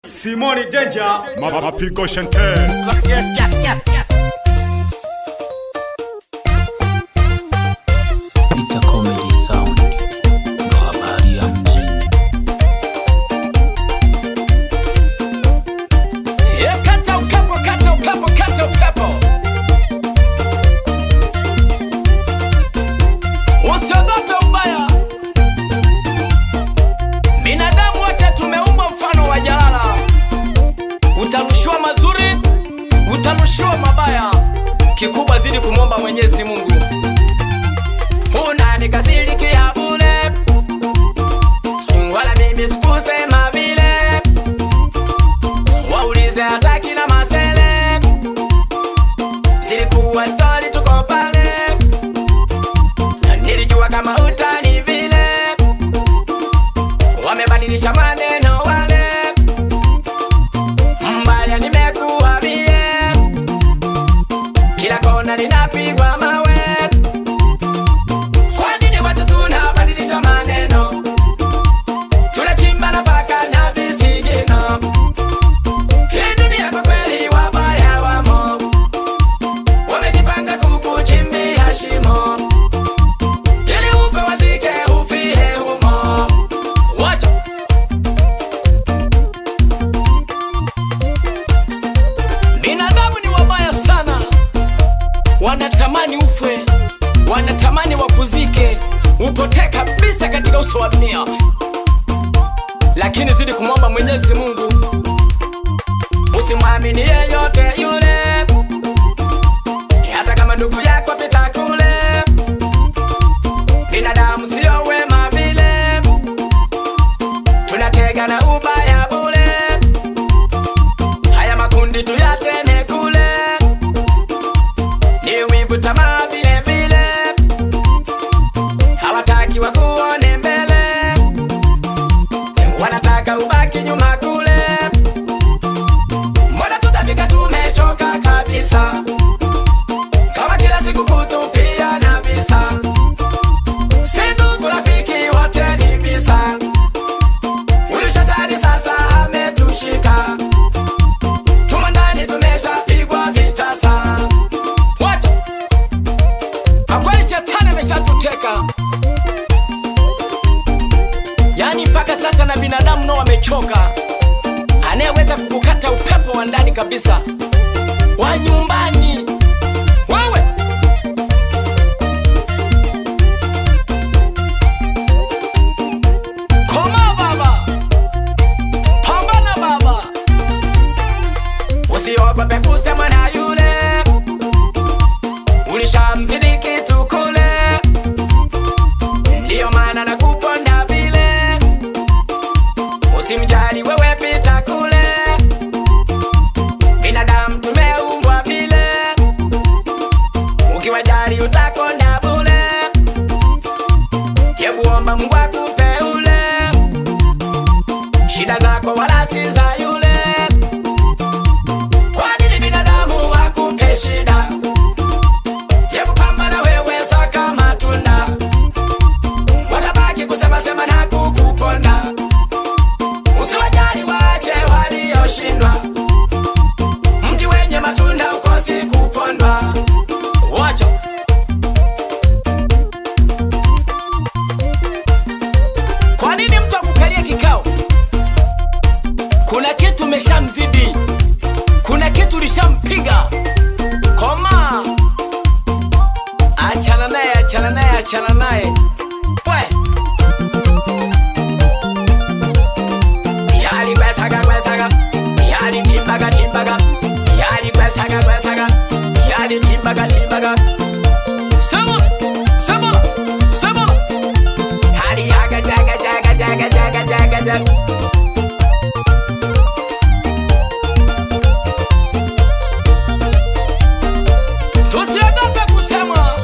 Simoni Danger, Mapigo Shante. Ita Comedy Sound, ndo habari ya mjini. Kata upepo, kata upepo, kata upepo. Usiogope ubaya. Binadamu wote tumeumbwa mfano wa jalala. Utarushiwa mazuri, utarushiwa mabaya. Kikubwa zidi kumwomba Mwenyezi Mungu. Unanikadhiriki ya bure, wala mimi sikusema vile. Waulize hataki na masele, zilikuwa story tuko pale. Nilijua kama utani vile, wamebadilisha maneno wale. Mbaya nimekuwa mie, kila kona ninapigwa mawe. Kwa nini watu tunabadilisha maneno? Tunachimba nafaka na visigino. Hii dunia kwa kweli wabaya wamo, wamejipanga kukuchimbia shimo, ili ufe wazike ufie humo. Wacha binadamu ni wabaya sana, wanatamani ufe, wanatamani wakuzike, upotee kabisa katika uso wa dunia. Lakini zidi kumwomba Mwenyezi Mungu, usimwamini yeyote yule, hata kama ndugu yako pita kule. Binadamu sio wema vile, tunatega na ubaya bure. Haya makundi tuyateme kule, ni wivu tamaa vile vile. Hawataki wakuone mbele, wanataka ubaki nyuma kule. Mbona tutafika tumechoka kabisa, kama kila siku kutupia na visa. Si ndugu rafiki wote ni visa, huyu shetani sasa ametushika. Tumo ndani tumeshapigwa vitasa. Wacha akweli shetani ameshatuteka, yani mpaka sasa na binadamu nao wamechoka. Anayeweza kukukata upepo wa ndani kabisa, wa nyumbani, wewe. Koma baba, pambana baba, usiogope kusema na yule, ulishamzidi kitu kule. Ndiyo maana nakuponda vile, usimjali wewe pita kule. Binadamu tumeumbwa vile, ukiwajali utakonda bule. Hebu omba Mungu akupe ule, shida zako wala si za yule. Kwa nini binadamu wakupe shida? Hebu pambana wewe saka matunda, watabaki kusema sema na kukuponda. Usiwajali waache walioshindwa, mti wenye matunda ukosi kupondwa. Wacha kwa nini mtu akukalia kikao? Kuna kitu umeshamzidi, kuna kitu ulishampiga. Koma, achana naye, achana naye, achana naye. We yali kwesaga kwesaga, yali timbaga timbaga, yali kwesaga kwesaga, yali timbaga timbaga. Sema, sema, sema. Hali yaga jaga jaga jaga jaga jaga jaga. Tusiogope kusema,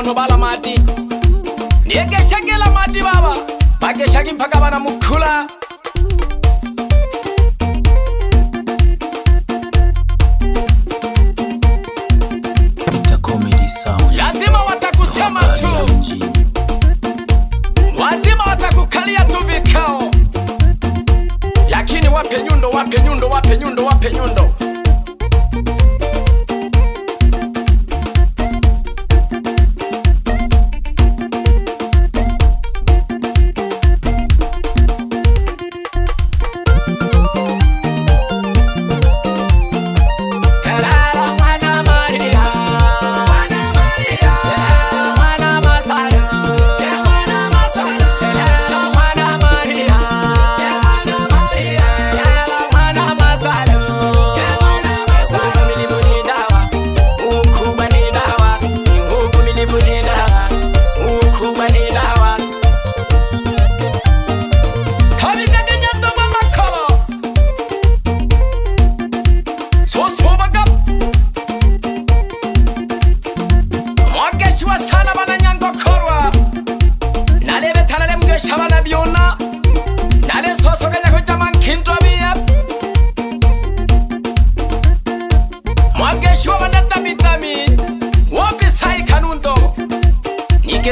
abantu bala mati niyegeshagela mati baba bageshagi mpaka bana mukula lazima watakusema tu, lazima watakukalia tu vikao, lakini wape nyundo, wape nyundo, wape nyundo, wape nyundo.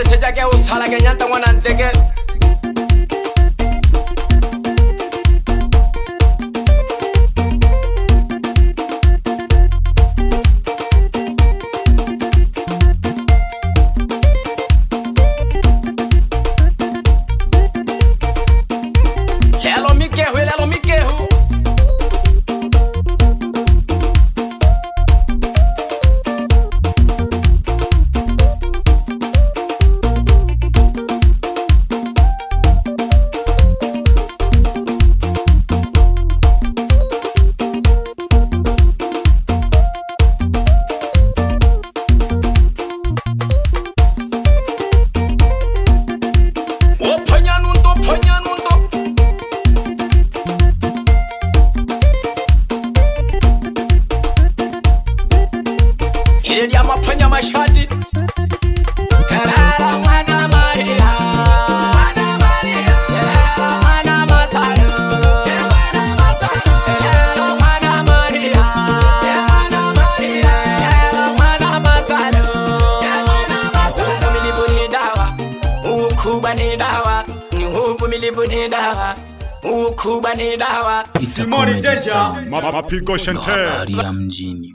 Seja que usala que nyanta mwanante que lelo mikehu ya mapanya mashati Helala mwana Maria, mwana Maria, mwana Masalo, mwana Masalo, mwana Maria, mwana Maria, mwana Masalo, mwana Masalo. Milibuni dawa, ukuba ni dawa, ni huvu milibuni dawa, ukuba ni dawa. Simoni Deja, mapigo shente. Habari ya mjini.